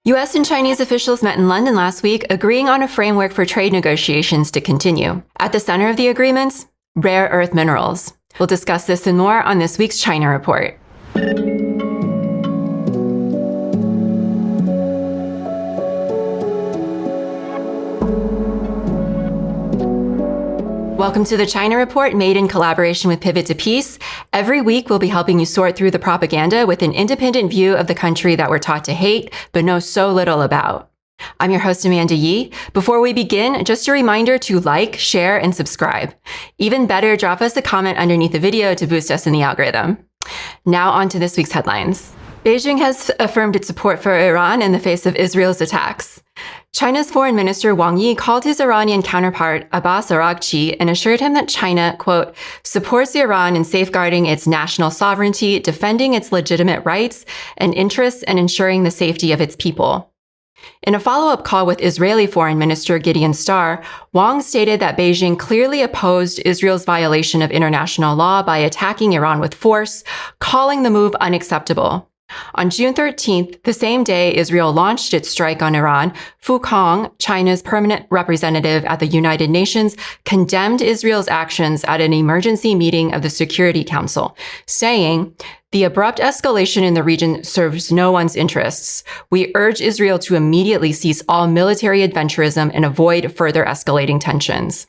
U.S. and Chinese officials met in London last week, agreeing on a framework for trade negotiations to continue. At the center of the agreements, rare earth minerals. We'll discuss this and more on this week's China Report. Welcome to the China Report, made in collaboration with Pivot to Peace. Every week, we'll be helping you sort through the propaganda with an independent view of the country that we're taught to hate, but know so little about. I'm your host, Amanda Yee. Before we begin, just a reminder to like, share, and subscribe. Even better, drop us a comment underneath the video to boost us in the algorithm. Now on to this week's headlines. Beijing has affirmed its support for Iran in the face of Israel's attacks. China's Foreign Minister Wang Yi called his Iranian counterpart Abbas Araghchi and assured him that China, quote, supports Iran in safeguarding its national sovereignty, defending its legitimate rights and interests, and ensuring the safety of its people. In a follow-up call with Israeli Foreign Minister Gideon Star, Wang stated that Beijing clearly opposed Israel's violation of international law by attacking Iran with force, calling the move unacceptable. On June 13th, the same day Israel launched its strike on Iran, Fu Kong, China's permanent representative at the United Nations, condemned Israel's actions at an emergency meeting of the Security Council, saying, "The abrupt escalation in the region serves no one's interests. We urge Israel to immediately cease all military adventurism and avoid further escalating tensions."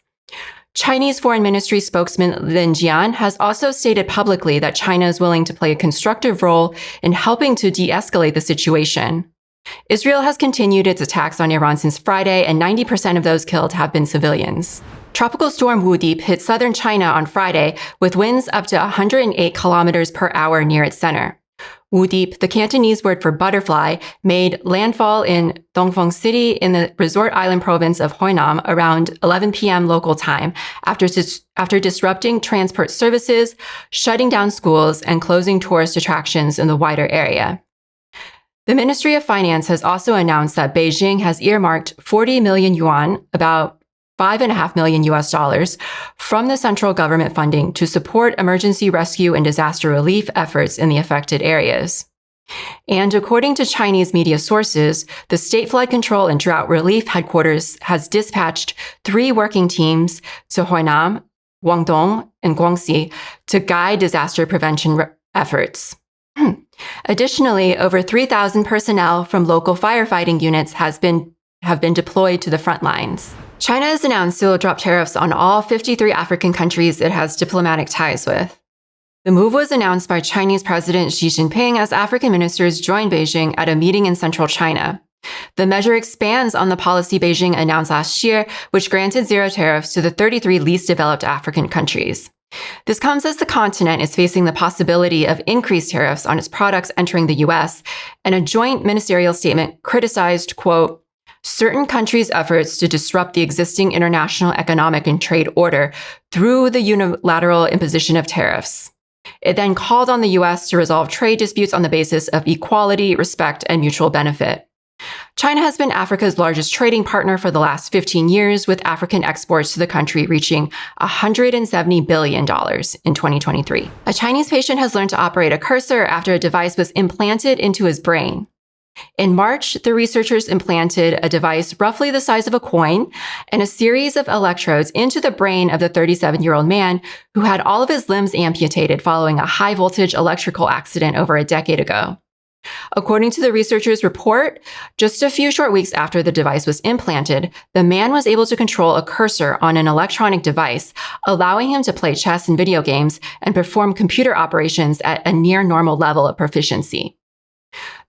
Chinese Foreign Ministry spokesman Lin Jian has also stated publicly that China is willing to play a constructive role in helping to de-escalate the situation. Israel has continued its attacks on Iran since Friday, and 90% of those killed have been civilians. Tropical storm Wu-Deep hit southern China on Friday with winds up to 108 kilometers per hour near its center. Wu-Deep, the Cantonese word for butterfly, made landfall in Dongfeng City in the resort island province of Huinam around 11 p.m. local time after disrupting transport services, shutting down schools, and closing tourist attractions in the wider area. The Ministry of Finance has also announced that Beijing has earmarked 40 million yuan, about $5.5 million US, from the central government funding to support emergency rescue and disaster relief efforts in the affected areas. And according to Chinese media sources, the State Flood Control and Drought Relief Headquarters has dispatched 3 working teams to Huinam, Guangdong, and Guangxi to guide disaster prevention efforts. Additionally, over 3,000 personnel from local firefighting units have been deployed to the front lines. China has announced it will drop tariffs on all 53 African countries it has diplomatic ties with. The move was announced by Chinese President Xi Jinping as African ministers joined Beijing at a meeting in central China. The measure expands on the policy Beijing announced last year, which granted zero tariffs to the 33 least developed African countries. This comes as the continent is facing the possibility of increased tariffs on its products entering the U.S., and a joint ministerial statement criticized, quote, certain countries' efforts to disrupt the existing international economic and trade order through the unilateral imposition of tariffs. It then called on the U.S. to resolve trade disputes on the basis of equality, respect, and mutual benefit. China has been Africa's largest trading partner for the last 15 years, with African exports to the country reaching $170 billion in 2023. A Chinese patient has learned to operate a cursor after a device was implanted into his brain. In March, the researchers implanted a device roughly the size of a coin and a series of electrodes into the brain of the 37-year-old man who had all of his limbs amputated following a high-voltage electrical accident over a decade ago. According to the researchers' report, just a few short weeks after the device was implanted, the man was able to control a cursor on an electronic device, allowing him to play chess and video games and perform computer operations at a near normal level of proficiency.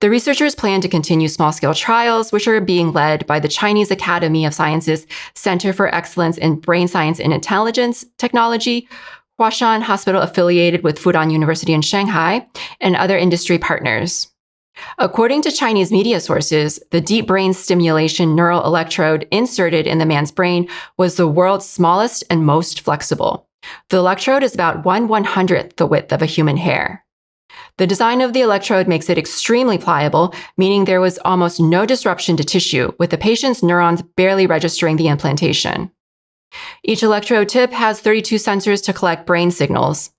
The researchers plan to continue small-scale trials, which are being led by the Chinese Academy of Sciences Center for Excellence in Brain Science and Intelligence Technology, Huashan Hospital affiliated with Fudan University in Shanghai, and other industry partners. According to Chinese media sources, the deep brain stimulation neural electrode inserted in the man's brain was the world's smallest and most flexible. The electrode is about 1/100th the width of a human hair. The design of the electrode makes it extremely pliable, meaning there was almost no disruption to tissue, with the patient's neurons barely registering the implantation. Each electrode tip has 32 sensors to collect brain signals.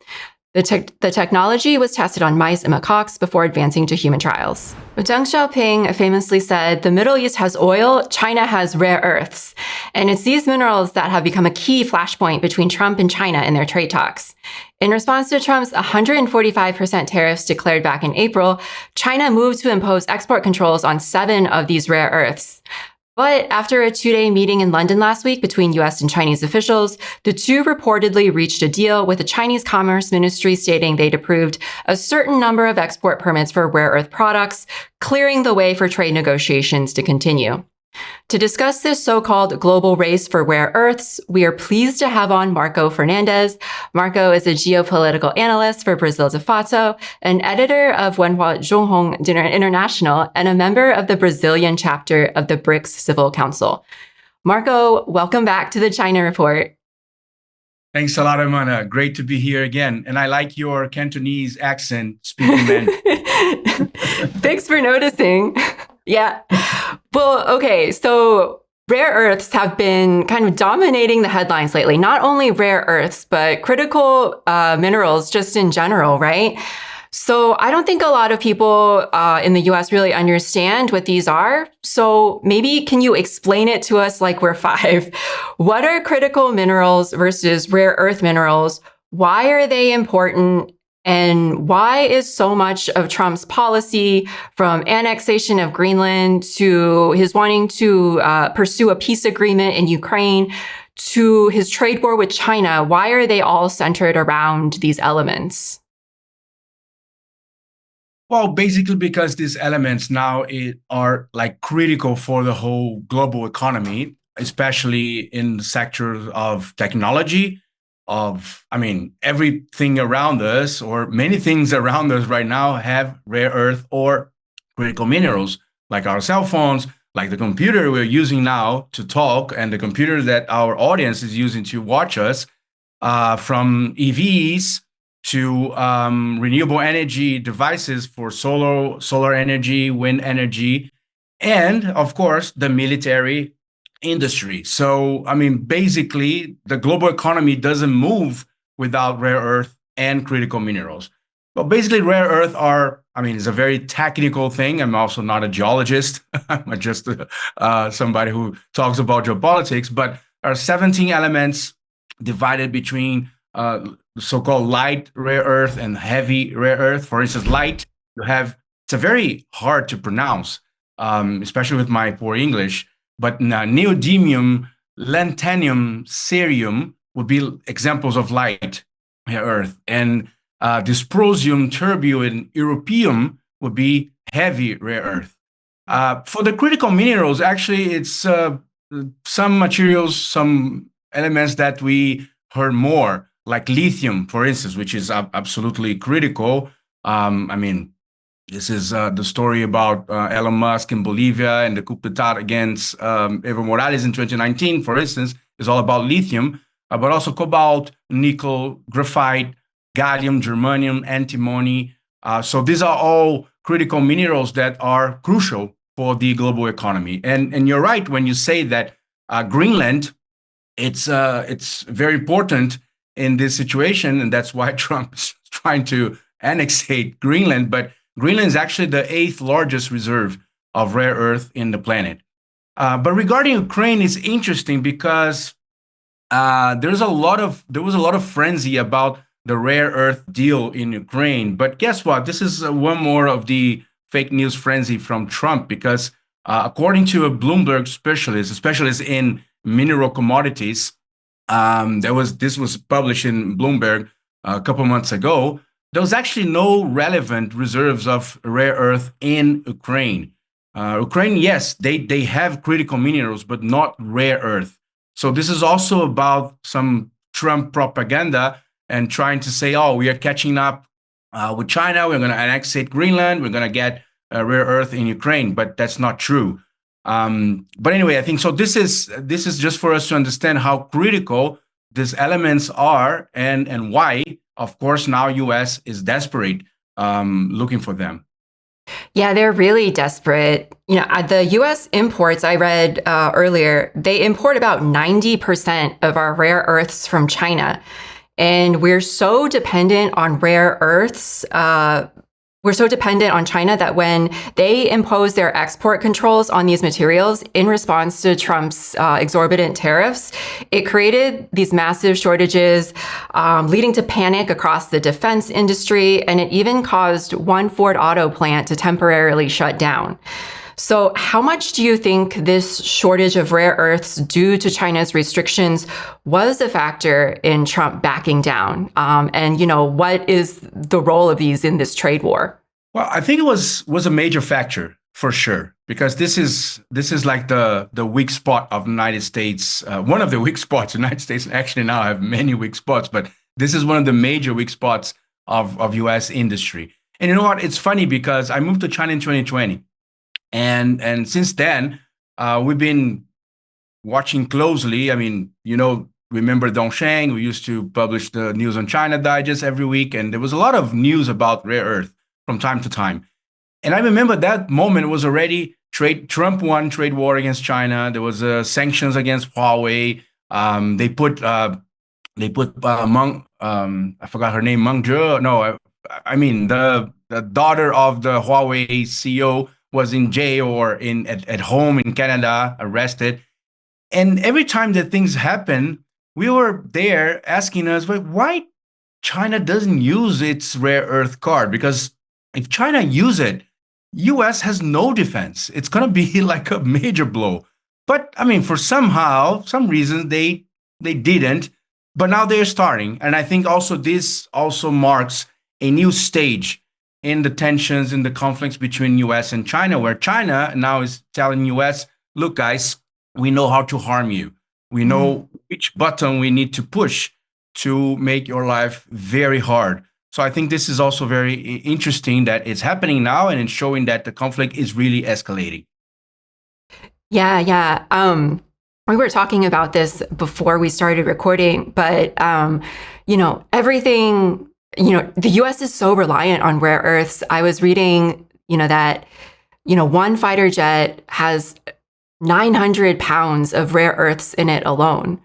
The technology was tested on mice and macaques before advancing to human trials. Deng Xiaoping famously said, "The Middle East has oil, China has rare earths." And it's these minerals that have become a key flashpoint between Trump and China in their trade talks. In response to Trump's 145% tariffs declared back in April, China moved to impose export controls on 7 of these rare earths. But after a 2-day meeting in London last week between US and Chinese officials, the two reportedly reached a deal, with the Chinese Commerce Ministry stating they'd approved a certain number of export permits for rare earth products, clearing the way for trade negotiations to continue. To discuss this so-called global race for rare earths, we are pleased to have on Marco Fernandes. Marco is a geopolitical analyst for Brasil de Fato, an editor of Wenhua Zhonghong International, and a member of the Brazilian chapter of the BRICS Civil Council. Marco, welcome back to the China Report. Thanks a lot, Amanda. Great to be here again. And I like your Cantonese accent, speaking Mandarin. Thanks for noticing. Yeah. Well, okay. So rare earths have been kind of dominating the headlines lately. Not only rare earths, but critical minerals just in general, right? So I don't think a lot of people in the US really understand what these are. So maybe can you explain it to us like we're 5? What are critical minerals versus rare earth minerals? Why are they important? And why is so much of Trump's policy, from annexation of Greenland to his wanting to pursue a peace agreement in Ukraine to his trade war with China, why are they all centered around these elements? Well, basically because these elements now are like critical for the whole global economy, especially in the sector of technology, everything around us, or many things around us right now have rare earth or critical minerals, like our cell phones, like the computer we're using now to talk, and the computer that our audience is using to watch us, from EVs to renewable energy devices for solar energy, wind energy, and of course, the military industry. So, basically, the global economy doesn't move without rare earth and critical minerals. But basically, rare earth it's a very technical thing. I'm also not a geologist. I'm just somebody who talks about geopolitics. But there are 17 elements divided between so-called light rare earth and heavy rare earth. For instance, light, it's a very hard to pronounce, especially with my poor English. But neodymium, lanthanum, cerium would be examples of light rare earth. And dysprosium, terbium, and europium would be heavy rare earth. For the critical minerals, actually, it's some materials, some elements that we heard more, like lithium, for instance, which is absolutely critical. This is the story about Elon Musk in Bolivia and the coup d'etat against Evo Morales in 2019, for instance, is all about lithium, but also cobalt, nickel, graphite, gallium, germanium, antimony. So these are all critical minerals that are crucial for the global economy. And you're right when you say that Greenland, it's very important in this situation, and that's why Trump is trying to annexate Greenland. But Greenland is actually the 8th largest reserve of rare earth in the planet. But regarding Ukraine, it's interesting because there was a lot of frenzy about the rare earth deal in Ukraine. But guess what? This is one more of the fake news frenzy from Trump, because according to a Bloomberg specialist, a specialist in mineral commodities, this was published in Bloomberg a couple months ago. There was actually no relevant reserves of rare earth in Ukraine. Ukraine, yes, they have critical minerals, but not rare earth. So this is also about some Trump propaganda and trying to say, oh, we are catching up with China. We're going to annexate Greenland. We're going to get rare earth in Ukraine, but that's not true. But anyway, I think so. This is just for us to understand how critical these elements are and why. Of course, now U.S. is desperate looking for them. Yeah, they're really desperate. The U.S. imports, I read earlier, they import about 90% of our rare earths from China. And we're so dependent on rare earths. We're so dependent on China that when they imposed their export controls on these materials in response to Trump's exorbitant tariffs, it created these massive shortages, leading to panic across the defense industry, and it even caused one Ford auto plant to temporarily shut down. So how much do you think this shortage of rare earths due to China's restrictions was a factor in Trump backing down? And, what is the role of these in this trade war? Well, I think it was a major factor for sure, because this is like the weak spot of the United States. One of the weak spots. The United States actually now have many weak spots, but this is one of the major weak spots of U.S. industry. And you know what? It's funny because I moved to China in 2020. And since then, we've been watching closely. I mean, remember Dongsheng? We used to publish the News on China Digest every week, and there was a lot of news about rare earth from time to time. And I remember that moment was already Trump won trade war against China. There was sanctions against Huawei. They put I forgot her name, Meng Zhe. No, I mean the daughter of the Huawei CEO was in jail or at home in Canada, arrested. And every time that things happen, we were there asking us, why China doesn't use its rare earth card? Because if China use it, U.S. has no defense. It's going to be like a major blow. But I mean, for some reason, they didn't. But now they're starting. And I think also this also marks a new stage in the tensions, in the conflicts between U.S. and China, where China now is telling U.S., look, guys, we know how to harm you. We know which button we need to push to make your life very hard. So I think this is also very interesting that it's happening now, and it's showing that the conflict is really escalating. Yeah. We were talking about this before we started recording, but, everything, the U.S. is so reliant on rare earths. I was reading, that, one fighter jet has 900 pounds of rare earths in it alone.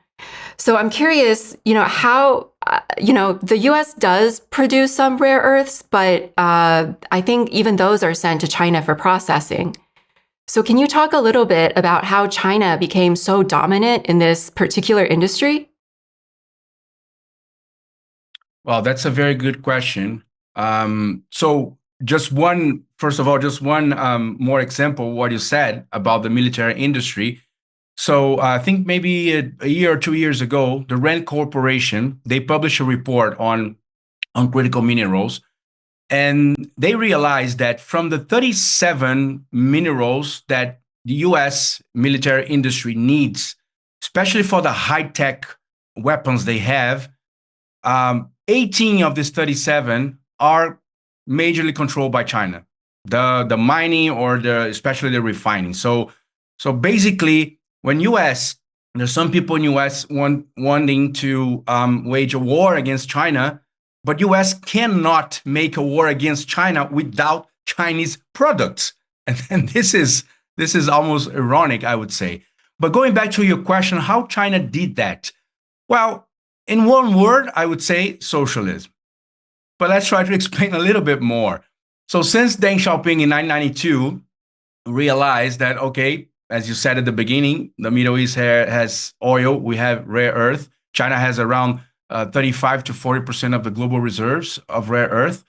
So I'm curious, how, the U.S. does produce some rare earths, but I think even those are sent to China for processing. So can you talk a little bit about how China became so dominant in this particular industry? Well, that's a very good question. So first of all, just one more example, what you said about the military industry. So I think maybe a year or 2 years ago, the Rand Corporation, they published a report on critical minerals. And they realized that from the 37 minerals that the U.S. military industry needs, especially for the high-tech weapons they have, 18 of these 37 are majorly controlled by China, the mining or especially the refining. So basically, when there's some people in U.S. wanting to wage a war against China, but U.S. cannot make a war against China without Chinese products, and this is almost ironic, I would say. But going back to your question, how China did that? Well, in one word, I would say socialism. But let's try to explain a little bit more. So since Deng Xiaoping in 1992 realized that, okay, as you said at the beginning, the Middle East has oil, we have rare earth. China has around 35 to 40% of the global reserves of rare earth.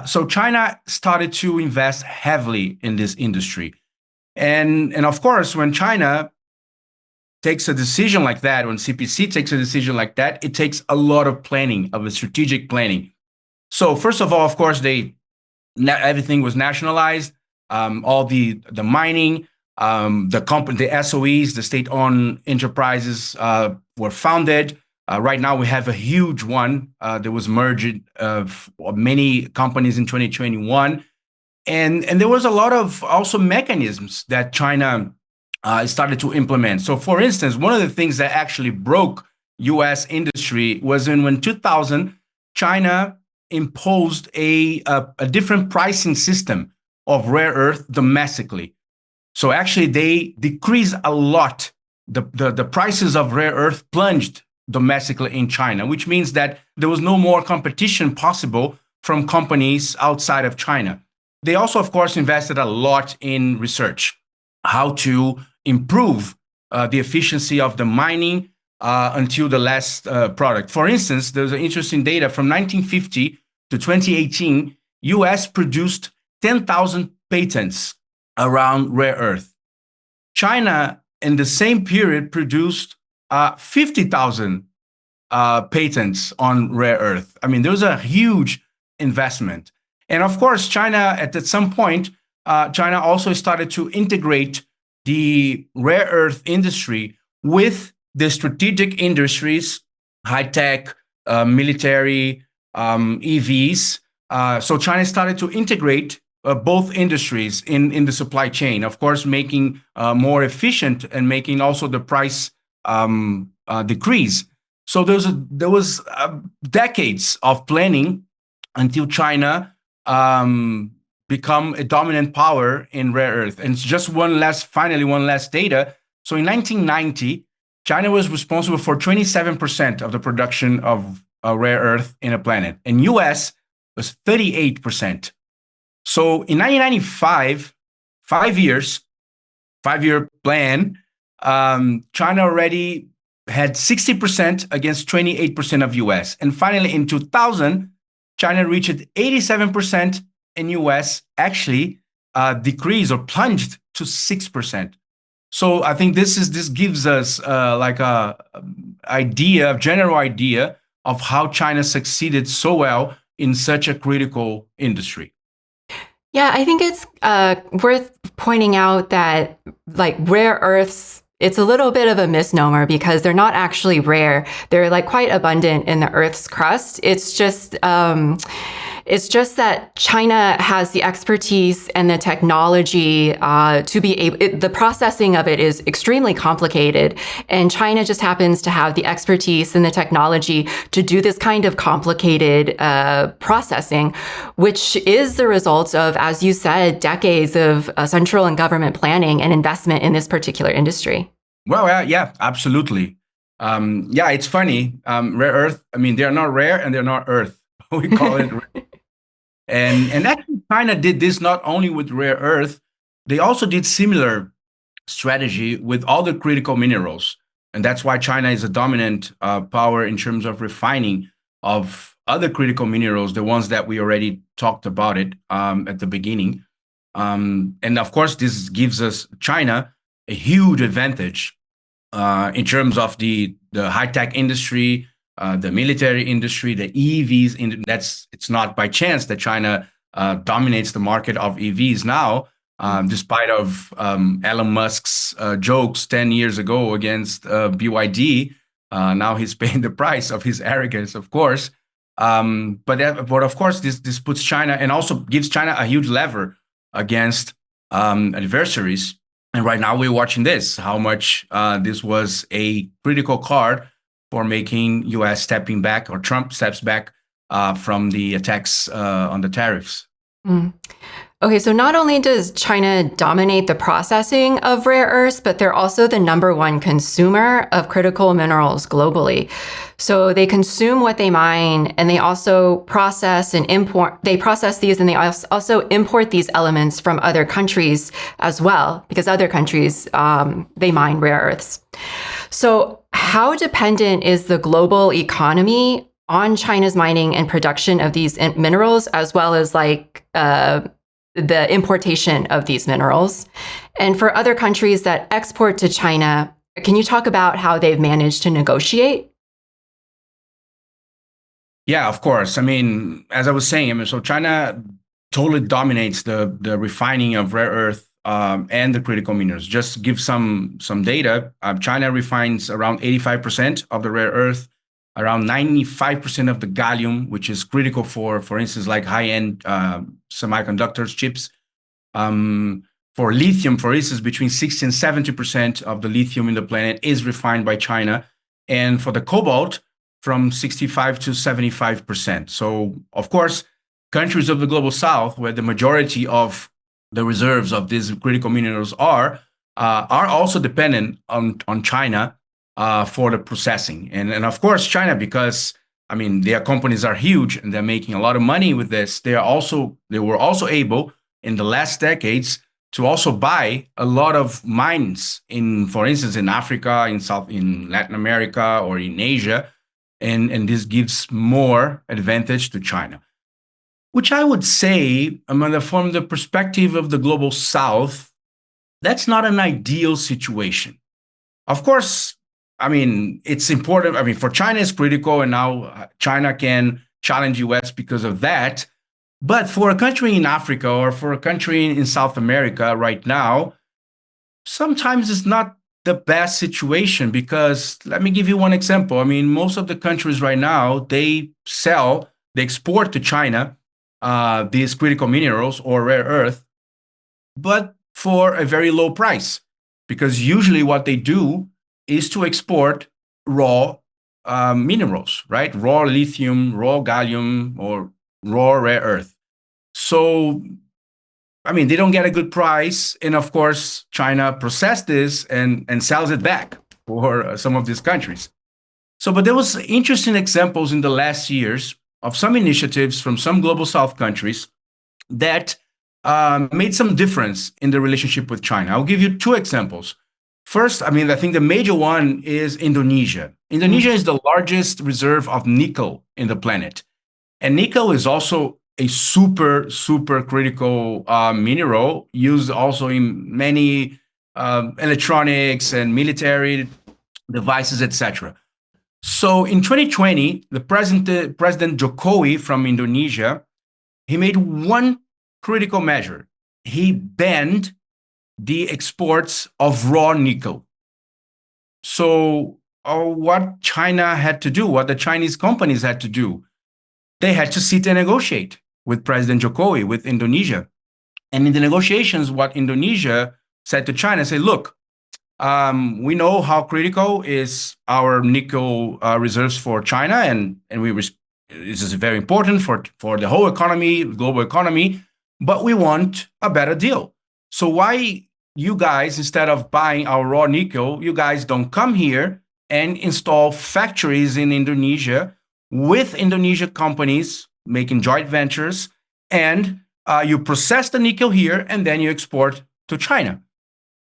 So China started to invest heavily in this industry. And of course, when China takes a decision like that, when CPC takes a decision like that, it takes a lot of planning, of a strategic planning. So first of all, of course, everything was nationalized, all the mining, the company, the SOEs, the state-owned enterprises were founded. Right now, we have a huge one that was merged of many companies in 2021. And there was a lot of also mechanisms that China started to implement. So for instance, one of the things that actually broke U.S. industry was when 2000, China imposed a different pricing system of rare earth domestically. So actually, they decreased a lot. The prices of rare earth plunged domestically in China, which means that there was no more competition possible from companies outside of China. They also, of course, invested a lot in research, how to improve the efficiency of the mining until the last product. For instance, there's an interesting data from 1950 to 2018, U.S. produced 10,000 patents around rare earth. China, in the same period, produced 50,000 patents on rare earth. I mean, there was a huge investment. And of course, China, at some point, China also started to integrate the rare earth industry with the strategic industries, high tech, military, EVs. So China started to integrate both industries in the supply chain, of course, making more efficient and making also the price decrease. So there was decades of planning until China become a dominant power in rare earth. And it's just finally one last data. So in 1990, China was responsible for 27% of the production of rare earth in a planet, and US was 38%. So in 1995, 5-year plan, China already had 60% against 28% of US. And finally, in 2000, China reached 87%, and US actually decreased or plunged to 6%. So I think this gives us like a general idea of how China succeeded so well in such a critical industry. Yeah, I think it's worth pointing out that like rare earths, it's a little bit of a misnomer because they're not actually rare. They're like quite abundant in the Earth's crust. It's just that China has the expertise and the technology to be able, the processing of it is extremely complicated. And China just happens to have the expertise and the technology to do this kind of complicated processing, which is the result of, as you said, decades of central and government planning and investment in this particular industry. Well, yeah, absolutely. Yeah, it's funny. Rare earth, I mean, they're not rare and they're not earth. We call it rare. And actually, China did this not only with rare earth, they also did similar strategy with all the critical minerals. And that's why China is a dominant power in terms of refining of other critical minerals, the ones that we already talked about it at the beginning. And of course, this gives us China a huge advantage in terms of the high-tech industry, the military industry, the EVs. It's not by chance that China dominates the market of EVs now, despite of Elon Musk's jokes 10 years ago against BYD. Now he's paying the price of his arrogance, of course. But of course, this puts China and also gives China a huge lever against adversaries. And right now we're watching this, how much this was a critical card for making U.S. stepping back, or Trump steps back from the attacks on the tariffs. Okay, so not only does China dominate the processing of rare earths, but they're also the #1 consumer of critical minerals globally. So they consume what they mine, and they also process and import. They process these, and they also import these elements from other countries as well, because other countries they mine rare earths. So how dependent is the global economy on China's mining and production of these minerals, as well as like the importation of these minerals? And for other countries that export to China, can you talk about how they've managed to negotiate? Yeah, of course. I mean, as I was saying, so China totally dominates the refining of rare earth and the critical minerals. Just to give some data, China refines around 85% of the rare earth, around 95% of the gallium, which is critical for instance, like high-end semiconductors, chips. For lithium, for instance, between 60 and 70% of the lithium in the planet is refined by China. And for the cobalt, from 65 to 75%. So, of course, countries of the global south, where the majority of the reserves of these critical minerals are also dependent on China for the processing. And of course, China, because I mean, their companies are huge and they're making a lot of money with this. They were also able in the last decades to also buy a lot of mines for instance, in Africa, in Latin America, or in Asia, and this gives more advantage to China. Which I would say, Amanda, from the perspective of the global South, that's not an ideal situation. Of course, I mean, it's important. I mean, for China, it's critical, and now China can challenge US because of that. But for a country in Africa or for a country in South America right now, sometimes it's not the best situation because let me give you one example. I mean, most of the countries right now, they export to China these critical minerals or rare earth, but for a very low price, because usually what they do is to export raw minerals, right? Raw lithium, raw gallium, or raw rare earth. So, I mean, they don't get a good price. And of course, China processes this and sells it back for some of these countries. So, but there was interesting examples in the last years of some initiatives from some global South countries that made some difference in the relationship with China. I'll give you two examples. First, I mean, I think the major one is Indonesia. Indonesia is the largest reserve of nickel in the planet. And nickel is also a super, super critical mineral used also in many electronics and military devices, etc. So in 2020, the President Jokowi from Indonesia, he made one critical measure. He banned the exports of raw nickel. So what China had to do, what the Chinese companies had to do, they had to sit and negotiate with President Jokowi, with Indonesia. And in the negotiations, what Indonesia said to China, say, look, we know how critical is our nickel reserves for China, and this is very important for the whole economy, global economy, but we want a better deal. So why you guys, instead of buying our raw nickel, you guys don't come here and install factories in Indonesia with Indonesian companies making joint ventures, and you process the nickel here and then you export to China.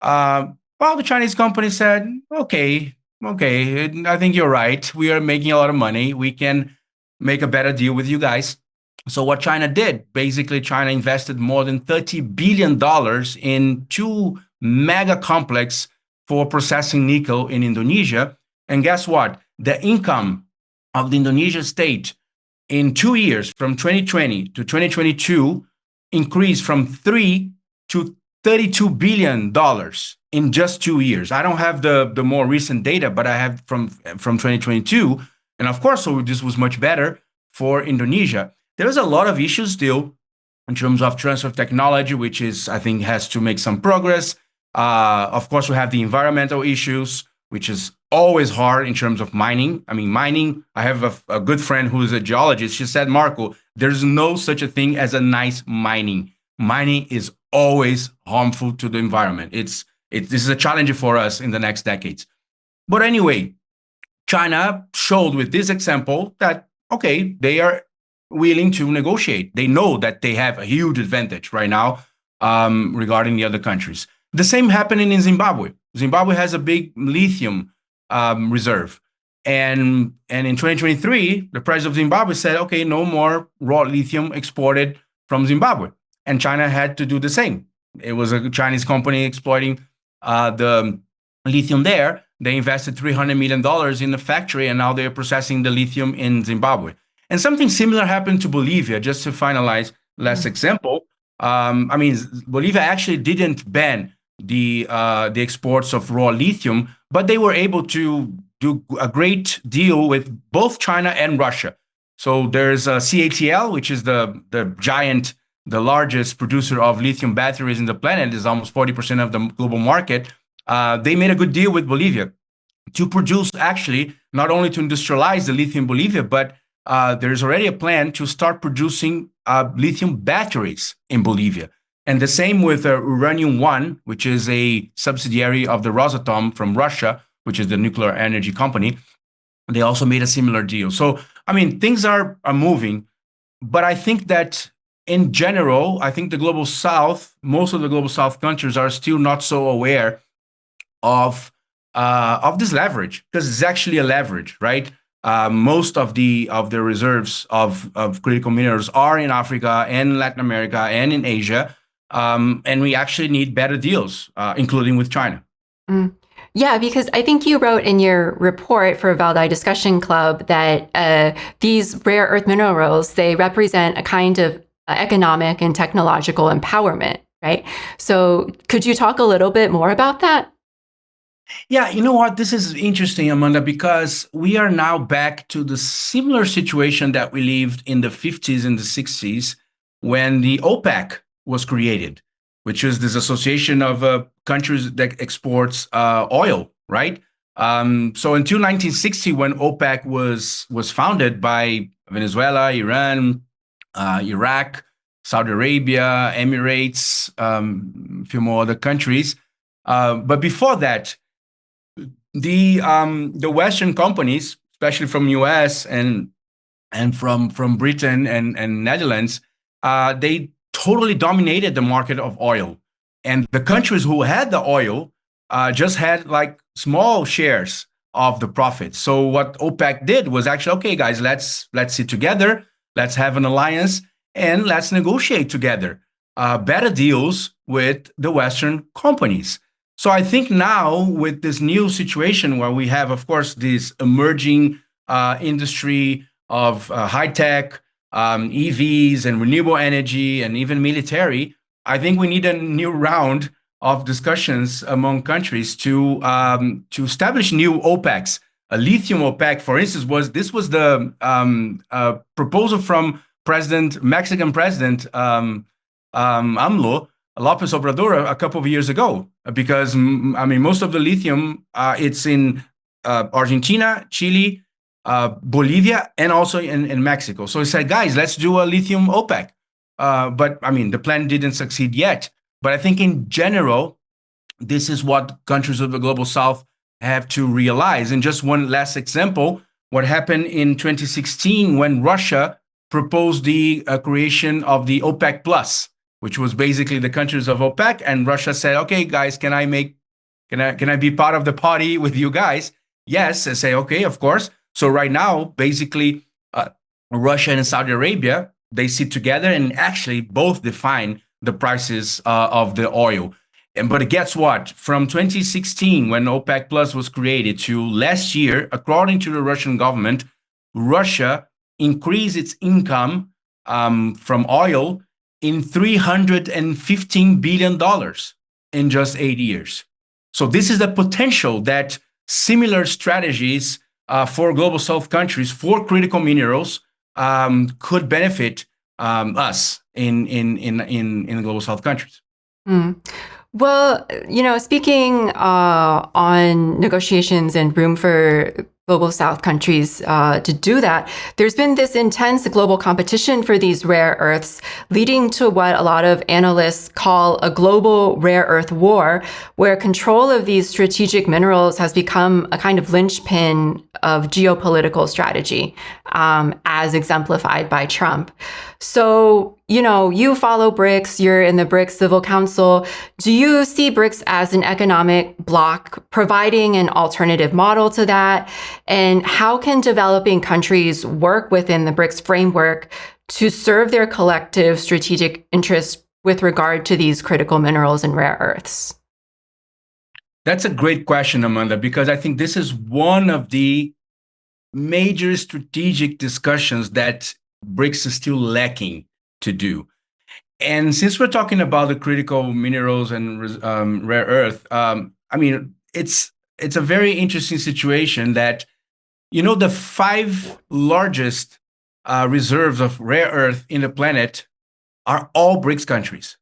Well, the Chinese company said, okay, I think you're right. We are making a lot of money. We can make a better deal with you guys. So what China did, basically China invested more than $30 billion in two mega complexes for processing nickel in Indonesia. And guess what? The income of the Indonesian state in 2 years, from 2020 to 2022, increased from $3 to $32 billion in just 2 years. I don't have the more recent data, but I have from 2022. And of course, so this was much better for Indonesia. There's a lot of issues still in terms of transfer of technology, which is, I think, has to make some progress. Of course, we have the environmental issues, which is always hard in terms of mining. I mean, mining, I have a good friend who is a geologist. She said, Marco, there's no such a thing as a nice mining. Mining is always harmful to the environment. This is a challenge for us in the next decades. But anyway, China showed with this example that, okay, they are willing to negotiate. They know that they have a huge advantage right now regarding the other countries. The same happening in Zimbabwe. Zimbabwe has a big lithium reserve. And in 2023, the president of Zimbabwe said, okay, no more raw lithium exported from Zimbabwe. And China had to do the same. It was a Chinese company exploiting the lithium there. They invested $300 million in the factory, and now they're processing the lithium in Zimbabwe. And something similar happened to Bolivia. Just to finalize, last example. I mean, Bolivia actually didn't ban the exports of raw lithium, but they were able to do a great deal with both China and Russia. So there's CATL, which is the largest producer of lithium batteries in the planet, is almost 40% of the global market. They made a good deal with Bolivia to produce, actually, not only to industrialize the lithium in Bolivia, but there's already a plan to start producing lithium batteries in Bolivia. And the same with Uranium One, which is a subsidiary of the Rosatom from Russia, which is the nuclear energy company. They also made a similar deal. So, I mean, things are moving, but I think that in general, I think the global South, most of the global South countries are still not so aware of this leverage, because it's actually a leverage, right? Most of the reserves of critical minerals are in Africa and Latin America and in Asia, and we actually need better deals, including with China. Mm. Yeah, because I think you wrote in your report for Valdai Discussion Club that these rare earth minerals, they represent a kind of economic and technological empowerment, right? So could you talk a little bit more about that? Yeah, you know what? This is interesting, Amanda, because we are now back to the similar situation that we lived in the 50s and the 60s when the OPEC was created, which is this association of countries that exports oil, right? So until 1960, when OPEC was founded by Venezuela, Iran, Iraq, Saudi Arabia, Emirates, a few more other countries. But before that, the Western companies, especially from U.S. and from Britain and Netherlands, they totally dominated the market of oil, and the countries who had the oil just had like small shares of the profits. So what OPEC did was actually, okay, guys, let's sit together, let's have an alliance, and let's negotiate together better deals with the Western companies. So I think now with this new situation where we have, of course, this emerging industry of high tech, EVs and renewable energy and even military, I think we need a new round of discussions among countries to establish new OPECs. A lithium OPEC, for instance, was the proposal from Mexican President AMLO, Lopez Obrador, a couple of years ago, because I mean, most of the lithium it's in Argentina, Chile, Bolivia, and also in Mexico. So he said, guys, let's do a lithium OPEC. But I mean, the plan didn't succeed yet. But I think in general, this is what countries of the global South have to realize. And just one last example, what happened in 2016 when Russia proposed the creation of the OPEC Plus, which was basically the countries of OPEC, and Russia said, okay, guys, can I be part of the party with you guys? Yes, I say, okay, of course. So right now, basically, Russia and Saudi Arabia, they sit together and actually both define the prices of the oil. But guess what? From 2016, when OPEC Plus was created, to last year, according to the Russian government, Russia increased its income from oil in $315 billion in just 8 years. So this is the potential that similar strategies for global South countries for critical minerals could benefit us in the global South countries. Mm. Well, speaking on negotiations and room for global South countries to do that, there's been this intense global competition for these rare earths, leading to what a lot of analysts call a global rare earth war, where control of these strategic minerals has become a kind of linchpin of geopolitical strategy, as exemplified by Trump. So, you follow BRICS, you're in the BRICS Civil Council. Do you see BRICS as an economic bloc providing an alternative model to that? And how can developing countries work within the BRICS framework to serve their collective strategic interests with regard to these critical minerals and rare earths? That's a great question, Amanda, because I think this is one of the major strategic discussions that BRICS is still lacking to do. And since we're talking about the critical minerals and rare earth, I mean, it's a very interesting situation that, the 5 largest reserves of rare earth in the planet are all BRICS countries.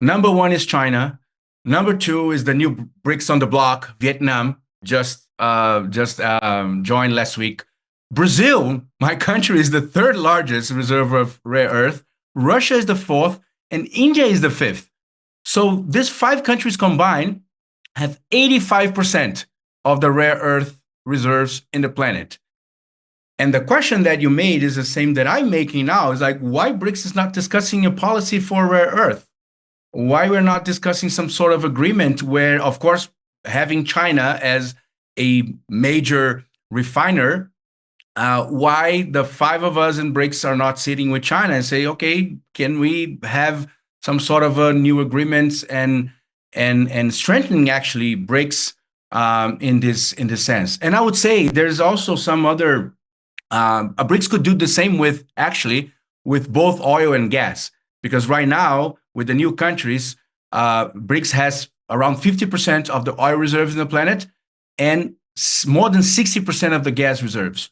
Number 1 is China. Number 2 is the new BRICS on the block, Vietnam, just joined last week. Brazil, my country, is the 3rd largest reserve of rare earth. Russia is the 4th, and India is the 5th. So these 5 countries combined have 85% of the rare earth reserves in the planet. And the question that you made is the same that I'm making now. Is like, why BRICS is not discussing a policy for rare earth? Why we're not discussing some sort of agreement where, of course, having China as a major refiner, why the five of us in BRICS are not sitting with China and say, okay, can we have some sort of a new agreements and strengthening actually BRICS in this sense? And I would say there's also some other BRICS could do the same with both oil and gas, because right now with the new countries, BRICS has around 50% of the oil reserves in the planet and more than 60% of the gas reserves.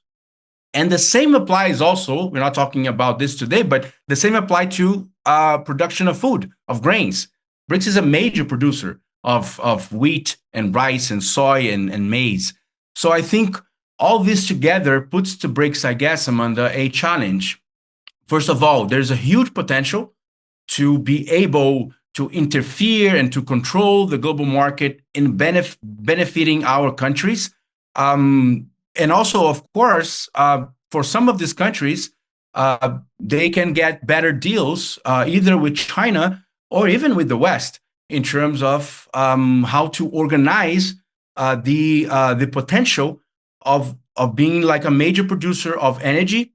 And the same applies also, we're not talking about this today, but the same applies to production of food, of grains. BRICS is a major producer of wheat and rice and soy and maize. So I think all this together puts to BRICS, I guess, Amanda, a challenge. First of all, there's a huge potential to be able to interfere and to control the global market in benefiting our countries. And also, of course, for some of these countries, they can get better deals either with China or even with the West in terms of how to organize the potential of being like a major producer of energy,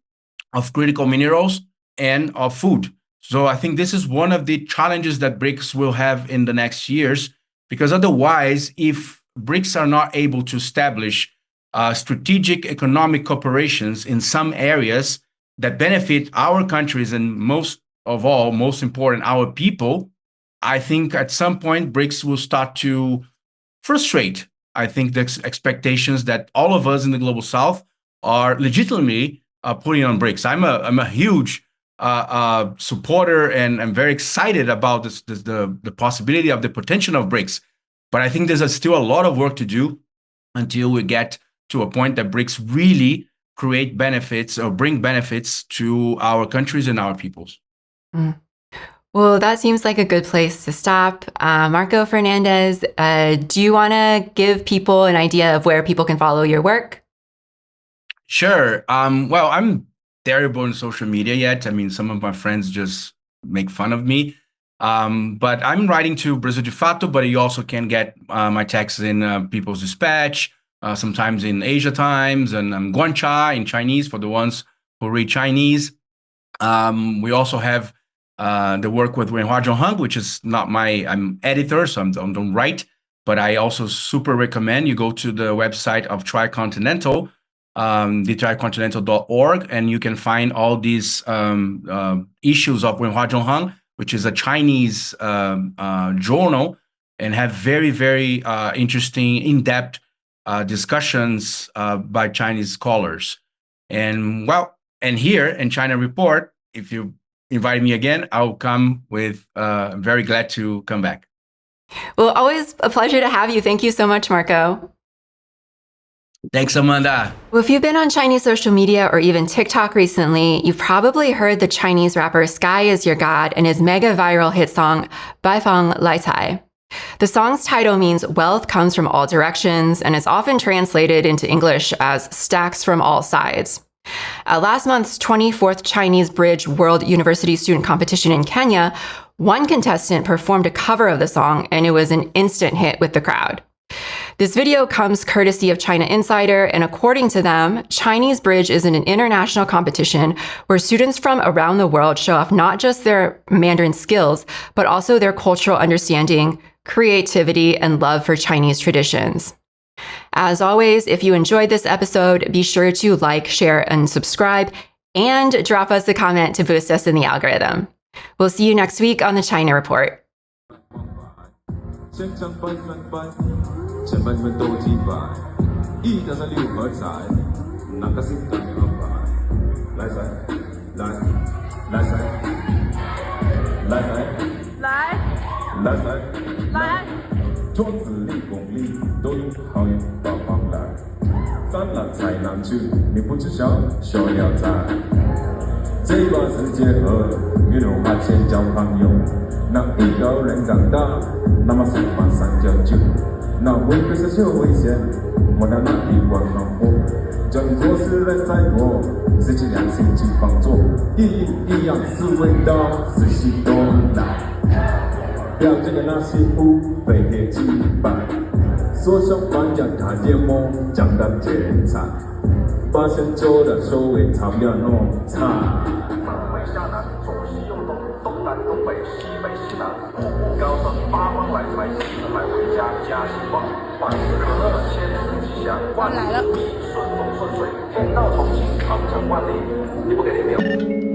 of critical minerals, and of food. So I think this is one of the challenges that BRICS will have in the next years, because otherwise, if BRICS are not able to establish strategic economic cooperations in some areas that benefit our countries and most important, our people, I think at some point BRICS will start to frustrate, I think, the expectations that all of us in the global South are legitimately putting on BRICS. I'm a huge supporter, and I'm very excited about the possibility of the potential of BRICS. But I think there's still a lot of work to do until we get to a point that BRICS really create benefits or bring benefits to our countries and our peoples. Mm. Well, that seems like a good place to stop. Marco Fernandes, do you want to give people an idea of where people can follow your work? Sure. Well, I'm terrible in social media yet. I mean, some of my friends just make fun of me. But I'm writing to Brazil de Fato, but you also can get my texts in People's Dispatch, sometimes in Asia Times, and Guancha in Chinese for the ones who read Chinese. We also have the work with Wenhua Zhongheng, which is not I'm editor, so I don't write, but I also super recommend you go to the website of Tricontinental, thetricontinental.org, and you can find all these issues of Wenhua Zhongheng, which is a Chinese journal, and have very, very interesting, in-depth discussions by Chinese scholars. And here in China Report, if you invite me again, I'll come with, very glad to come back. Well, always a pleasure to have you. Thank you so much, Marco. Thanks, Amanda. Well, if you've been on Chinese social media or even TikTok recently, you've probably heard the Chinese rapper Sky Is Your God and his mega viral hit song, Baifang Lai Cai. The song's title means wealth comes from all directions and is often translated into English as stacks from all sides. At last month's 24th Chinese Bridge World University Student Competition in Kenya, one contestant performed a cover of the song, and it was an instant hit with the crowd. This video comes courtesy of China Insider, and according to them, Chinese Bridge is an international competition where students from around the world show off not just their Mandarin skills, but also their cultural understanding, creativity, and love for Chinese traditions. As always, if you enjoyed this episode, be sure to like, share, and subscribe, and drop us a comment to boost us in the algorithm. We'll see you next week on the China Report. 香香拜三拜，前辈们都祭拜，1+3=6合彩，哪个是大名安排？来噻，来，来噻，来噻，来，来噻，来，庄子立功立，都有好运到方来，咱俩才能去，你不知晓，逍遥在。这把世界和运动花钱交朋友，让一个人长大，那么什么3+9，那会不会是有危险？我的那一碗忙活，叫你做事人在我，自己良心请帮做，一样是味道，仔细多来。了解的那些不被黑击败，缩小反向看见梦，讲到剪彩，发现旧的收尾藏不了弄菜。北下南，左西右东，东南东北，西北西南，步步高升，八方来财，喜来回家，家兴旺，万事可乐，千事吉祥，万事如意，顺风顺水，天道酬勤，鹏程万里。你不给力没有？